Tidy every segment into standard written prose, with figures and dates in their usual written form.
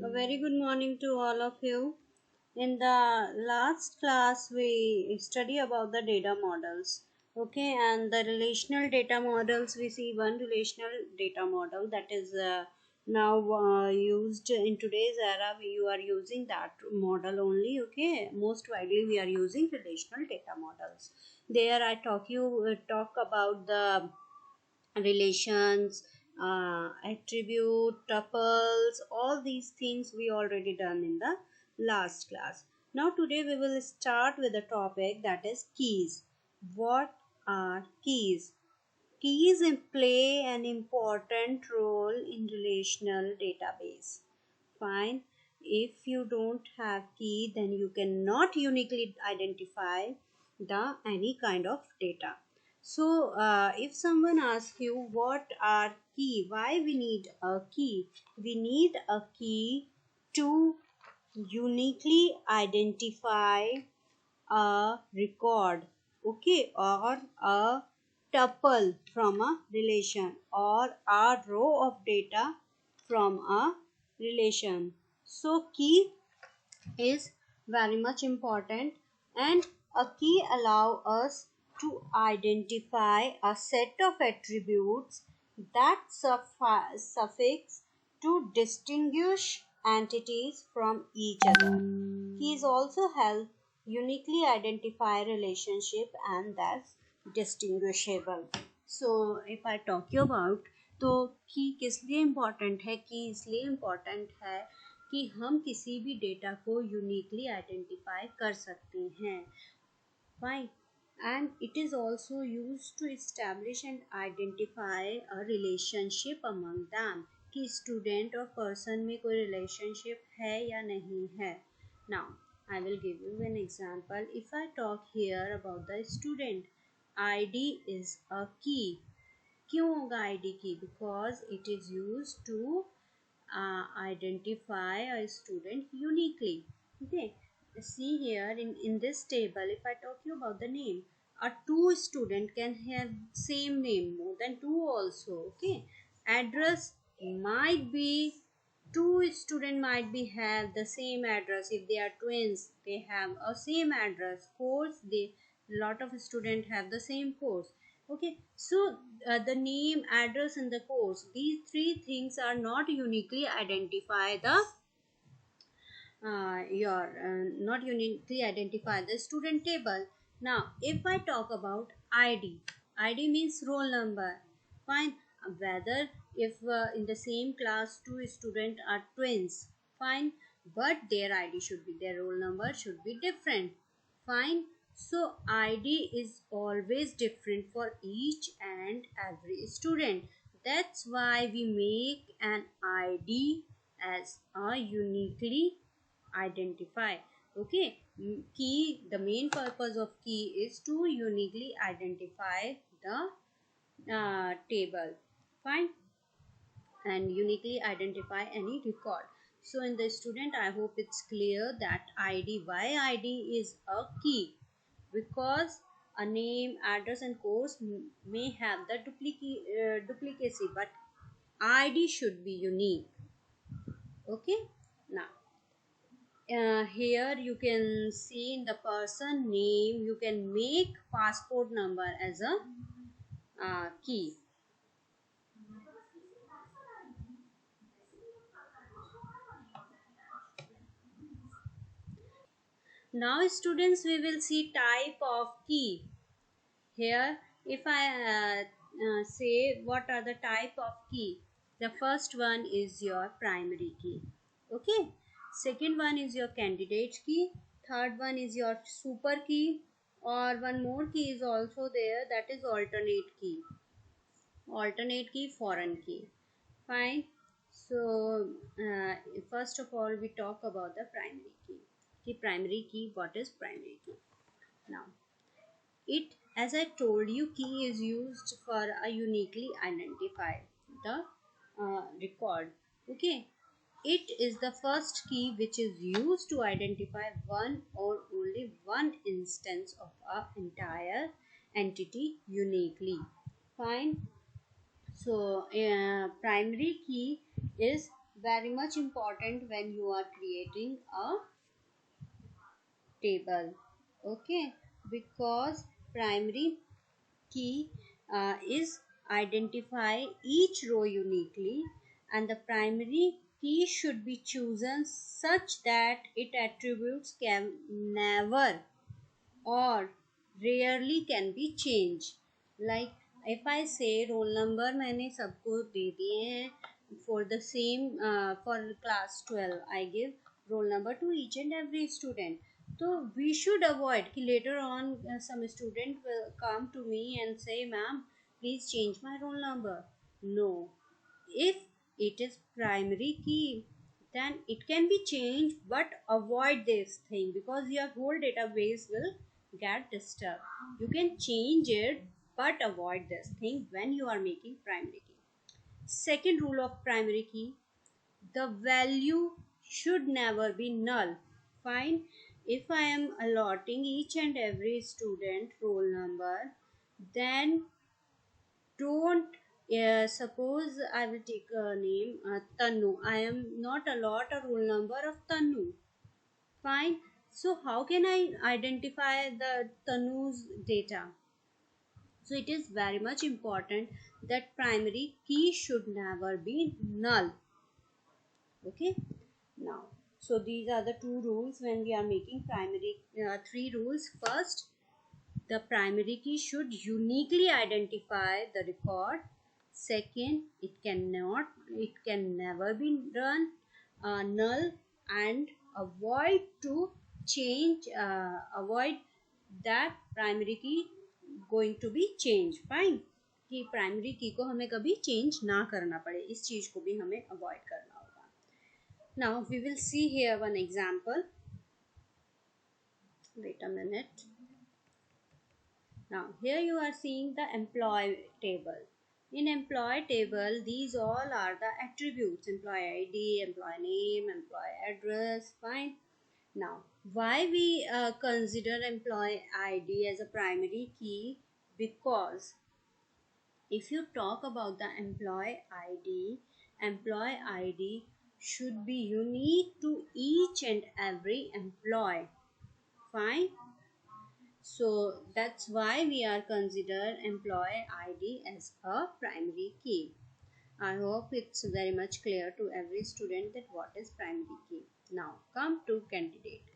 A very good morning to all of you. In the last class, we study about the data models. Okay, and the relational data models, we see one relational data model that is now used in today's era. You are using that model only. Okay, most widely we are using relational data models. There, I talk about the relations, attribute, tuples, all these things we already done in the last class. Now today we will start with a topic that is keys. What are keys? Keys play an important role in relational database. Fine. If you don't have key, then you cannot uniquely identify the any kind of data. So if someone asks you what are key, why we need a key, we need a key to uniquely identify a record, okay, or a tuple from a relation, or a row of data from a relation. So key is very much important, and a key allow us to identify a set of attributes that suffix to distinguish entities from each other. Keys also help uniquely identify relationship and that's distinguishable. So if I talk you about, तो की किस लिए important है, की इसलिए important है कि हम किसी भी डेटा को यूनिकली आइडेंटिफाई कर सकते हैं. Fine. And it is also used to establish and identify a relationship among them, कि student और person में कोई relationship है या नहीं है. Now I will give you an example. If I talk here about the student, ID is a key. क्यों होगा ID key? Because it is used to identify a student uniquely. Okay, see here in this table, if I talk you about the name, a two student can have same name, more than two also. Okay, address might be two student might be have the same address. If they are twins, they have a same address. Course, they lot of student have the same course. Okay, so the name, address, and the course, these three things are not uniquely identify the your not uniquely identify the student table. Now if I talk about ID means roll number. Fine. Whether if in the same class two students are twins, fine, but their ID should be, their roll number should be different. Fine. So ID is always different for each and every student. That's why we make an ID as a uniquely identify. Okay, key, the main purpose of key is to uniquely identify the table. Fine. And uniquely identify any record. So in the student, I hope it's clear that ID, why ID is a key, because a name, address, and course may have the duplicacy, but ID should be unique. Okay. Now here you can see in the person name, you can make passport number as a key. Now students, we will see type of key. Here if I say what are the type of key, the first one is your primary key. Okay, second one is your candidate key, third one is your super key, or one more key is also there, that is alternate key, foreign key. Fine. So first of all we talk about the primary key. The primary key, what is primary key? Now it, as I told you, key is used for a uniquely identify the record. Okay, it is the first key which is used to identify one or only one instance of a entire entity uniquely. Fine. So primary key is very much important when you are creating a table. Okay, because primary key is identify each row uniquely, and the primary key should be chosen such that its attributes can never or rarely can be changed. Like if I say roll number मैंने सबको दे दिए हैं for the same for class 12 I give roll number to each and every student. So we should avoid कि later on some student will come to me and say ma'am please change my roll number. No, if it is primary key then it can be changed, but avoid this thing because your whole database will get disturbed. You can change it but avoid this thing when you are making primary key. Second rule of primary key, the value should never be null. Fine, if I am allotting each and every student roll number, then don't suppose I will take a name Tanu. I am not allot a roll number of Tanu. Fine. So how can I identify the Tanu's data? So it is very much important that primary key should never be null. Okay. Now, so these are the two rules when we are making primary. Three rules. First, the primary key should uniquely identify the record. Second, it can never be run null, and avoid that primary key going to be changed. Fine, कि primary key को हमें कभी change ना करना पड़े, इस चीज को भी हमें avoid करना होगा. Now we will see here one example. Wait a minute. Now here you are seeing the employee table. In employee table, these all are the attributes: employee ID, employee name, employee address. Fine. Now why we consider employee ID as a primary key? Because if you talk about the employee ID should be unique to each and every employee. Fine. So that's why we are consider employee ID as a primary key. I hope it's very much clear to every student that what is primary key. Now come to candidate key.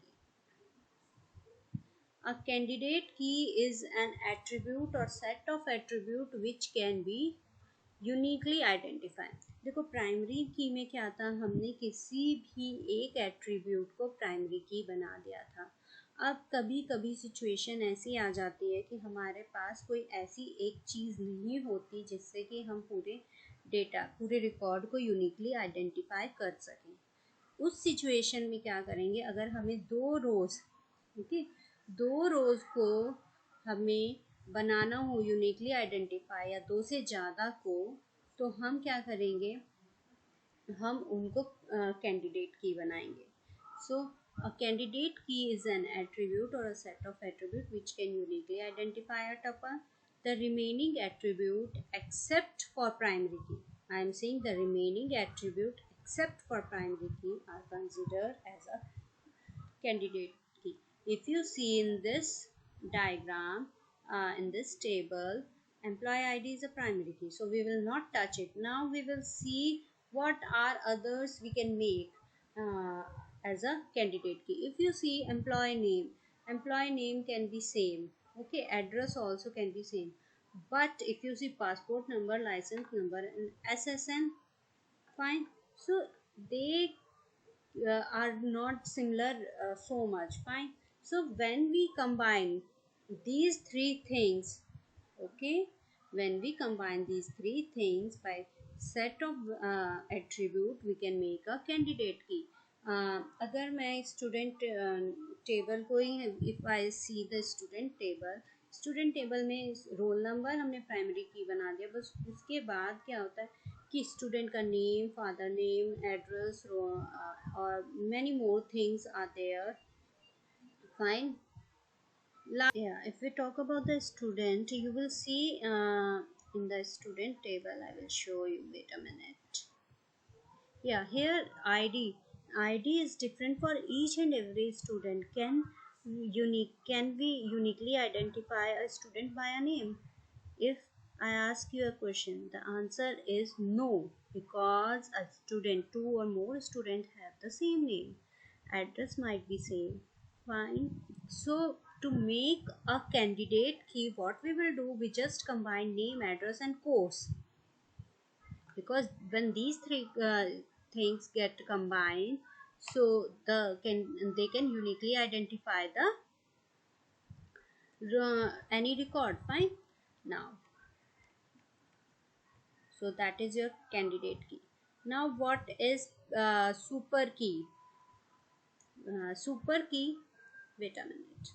A candidate key is an attribute or set of attribute which can be uniquely identify. देखो primary की में क्या था, हमने किसी भी एक attribute को प्राइमरी की बना दिया था. अब कभी कभी सिचुएशन ऐसी आ जाती है कि हमारे पास कोई ऐसी एक चीज़ नहीं होती जिससे कि हम पूरे रिकॉर्ड को यूनिकली आइडेंटिफाई कर सकें. उस सिचुएशन में क्या करेंगे, अगर हमें दो रोज़ को हमें बनाना हो यूनिकली आइडेंटिफाई या दो से ज़्यादा को, तो हम क्या करेंगे, हम उनको कैंडिडेट की बनाएंगे. सो a candidate key is an attribute or a set of attribute which can uniquely identify a tuple. The remaining attribute except for primary key, I am saying the remaining attribute except for primary key are considered as a candidate key. If you see in this diagram, in this table, employee ID is a primary key, so we will not touch it. Now we will see what are others we can make as a candidate key. If you see employee name can be same. Okay, address also can be same. But if you see passport number, license number, and SSN, fine. So they are not similar so much. Fine. So when we combine these three things, okay, when we combine these three things by set of attribute, we can make a candidate key. अगर मैं student table को ही, if I see the student table में roll number हमने primary key बना दिया. बस उसके बाद क्या होता है कि स्टूडेंट का नेम, फादर नेम, एड्रेस और many more things are there. Fine. Yeah, if we talk about the student, you will see in the student table, I will show you. Wait a minute. Yeah, here id is different for each and every student. Can we uniquely identify a student by a name? If I ask you a question, the answer is no, because a student, two or more students have the same name, address might be same. Fine. So to make a candidate key, what we will do, we just combine name, address and course, because when these three things get combined, so they can uniquely identify the any record. Fine. Now, so that is your candidate key. Now what is super key? Super key, wait a minute.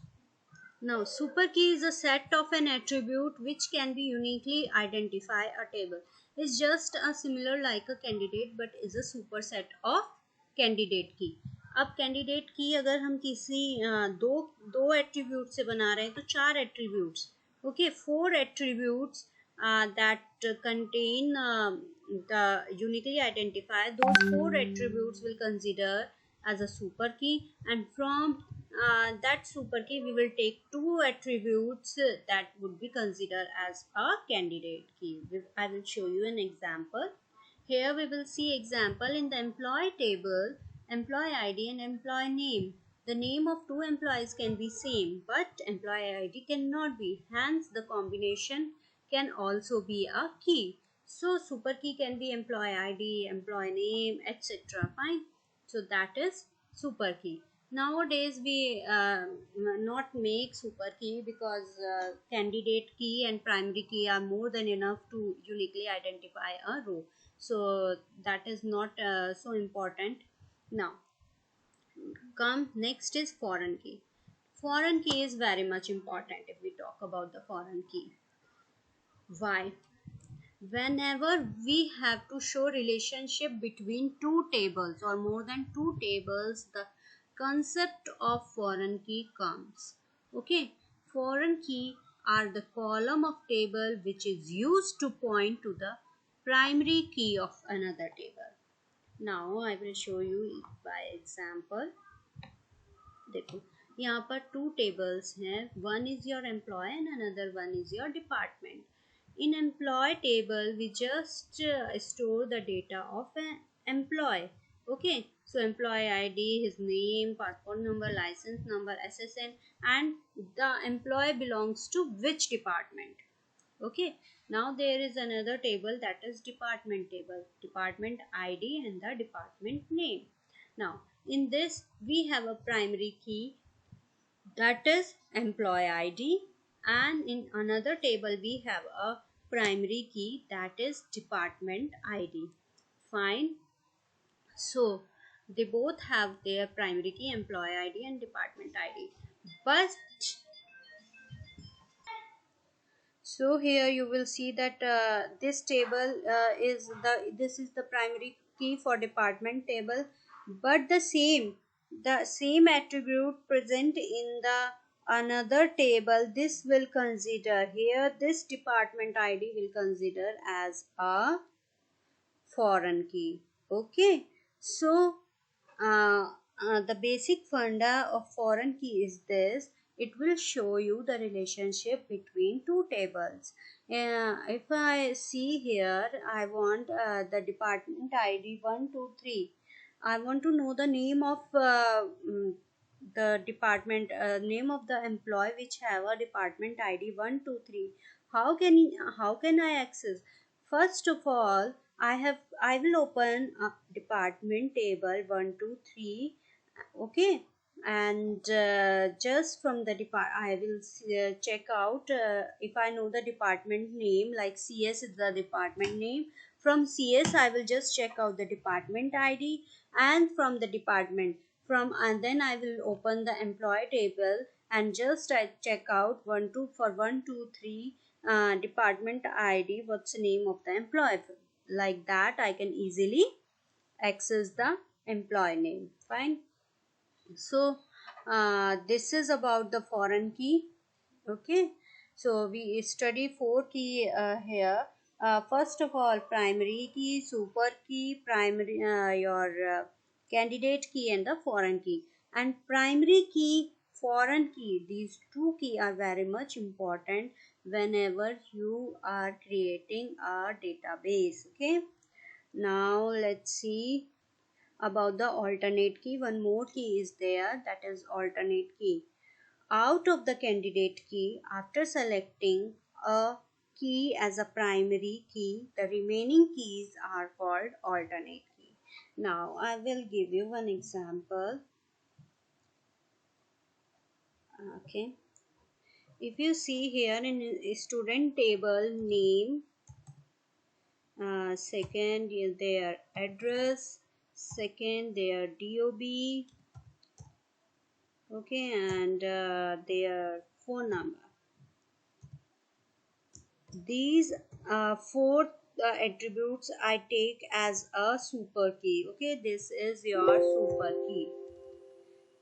Now, super key is a set of an attribute which can be uniquely identify a table. It's just a similar like a candidate, but is a superset of candidate key. अब candidate की अगर हम किसी दो दो attribute से बना रहे हैं तो चार attributes, okay, four attributes that contain the uniquely identify, those four attributes will consider as a super key, and from that super key we will take two attributes that would be considered as a candidate key. I will show you an example. Here we will see example in the employee table, employee ID and employee name. The name of two employees can be same, but employee ID cannot be. Hence, the combination can also be a key. So, super key can be employee ID, employee name, etc. Fine. So, that is super key. Nowadays, we not make super key because candidate key and primary key are more than enough to uniquely identify a row. So that is not so important. Now, come next is foreign key. Foreign key is very much important if we talk about the foreign key. Why? Whenever we have to show relationship between two tables or more than two tables, the concept of foreign key comes. Okay, foreign key are the column of table which is used to point to the primary key of another table. Now I will show you by example. देखो, यहाँ पर two tables हैं, one is your employee and another one is your department. In employee table we just store the data of an employee. Okay, so employee ID, his name, passport number, license number, SSN, and the employee belongs to which department. Okay, now there is another table, that is department table, department ID and the department name. Now in this we have a primary key, that is employee ID, and in another table we have a primary key, that is department ID. Fine. So they both have their primary key, employee ID and department ID. But so here you will see that this table this is the primary key for department table, but the same attribute present in the another table, this will consider here, this department ID will consider as a foreign key. Okay, so the basic funda of foreign key is this. It will show you the relationship between two tables. If I see here, I want the department ID 123. I want to know the name of the department, name of the employee which have a department ID 123. How can I access? First of all, I will open a department table 123. Okay, and just from the depart I will check out if I know the department name, like CS is the department name. From CS I will just check out the department ID, and from the department, from and then I will open the employee table and just I check out 123 department ID, what's the name of the employee. Like that I can easily access the employee name. Fine. So this is about the foreign key. Okay, so we study four key here. First of all, primary key, super key, primary your candidate key, and the foreign key. And primary key, foreign key, these two key are very much important whenever you are creating a database. Okay, now let's see about the alternate key. One more key is there, that is alternate key. Out of the candidate key, after selecting a key as a primary key, the remaining keys are called alternate key. Now I will give you one example. Okay, if you see here in student table, name, second is their address, second their DOB, okay, and their phone number. These four attributes I take as a super key. Okay, this is your super key.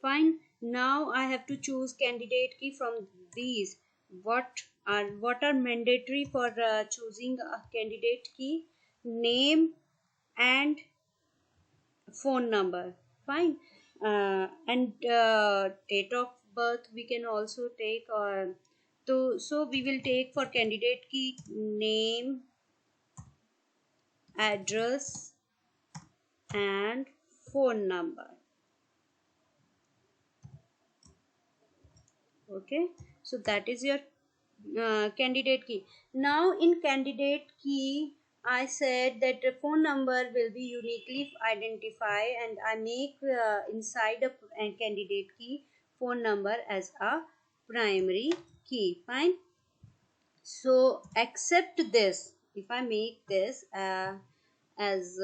Fine. Now I have to choose candidate key from these. What are mandatory for choosing a candidate key? Name and phone number. Fine. And date of birth we can also take. So we will take for candidate key name, address, and phone number. Okay, so that is your candidate key. Now in candidate key I said that the phone number will be uniquely identified, and I make inside a candidate key phone number as a primary key. Fine. So accept this. If I make this as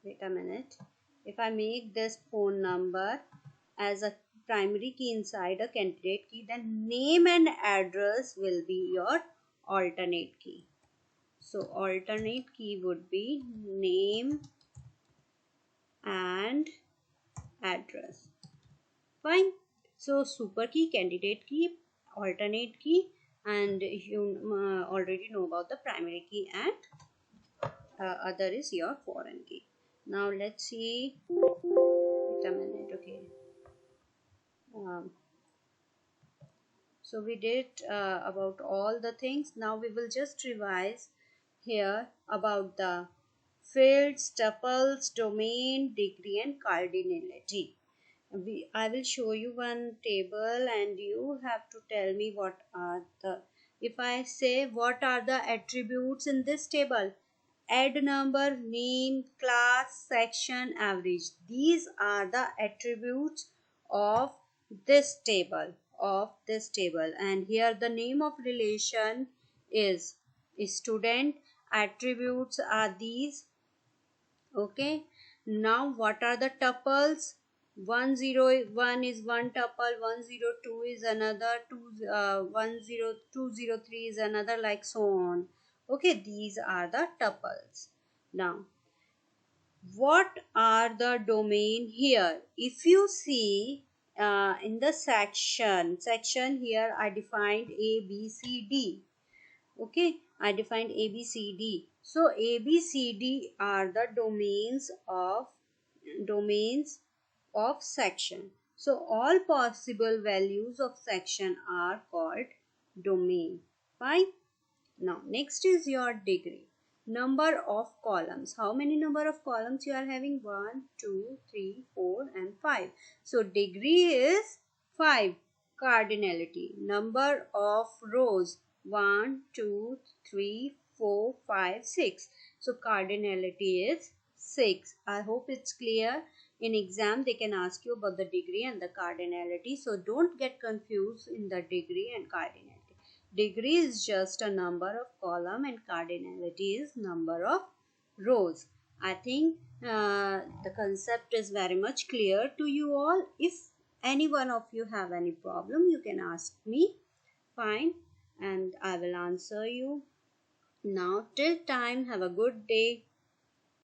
wait a minute, if I make this phone number as a primary key inside a candidate key, then name and address will be your alternate key. So alternate key would be name and address. Fine. So super key, candidate key, alternate key, and you already know about the primary key, and other is your foreign key. Now let's see. Wait a minute. Okay. Um, so we did about all the things. Now we will just revise here about the fields, tuples, domain, degree, and cardinality. I will show you one table and you have to tell me what are the, if I say what are the attributes in this table: add number, name, class, section, average. These are the attributes of this table. And here the name of relation is student. Attributes are these. Okay, now what are the tuples? 101 is one tuple, 102 is another, 10203 is another, like so on. Okay, these are the tuples. Now what are the domain here? If you see in the section here, I defined A, B, C, D. Okay, I defined A, B, C, D. So A, B, C, D are the domains of section. So all possible values of section are called domain. Fine. Now next is your degree. Number of columns. How many number of columns you are having? 1, 2, 3, 4, and 5. So degree is 5. Cardinality. Number of rows. 1, 2, 3, 4, 5, 6. So cardinality is 6. I hope it's clear. In exam they can ask you about the degree and the cardinality. So don't get confused in the degree and cardinality. Degree is just a number of column and cardinality is number of rows. I think the concept is very much clear to you all. If any one of you have any problem, you can ask me. Fine, and I will answer you. Now till time, have a good day.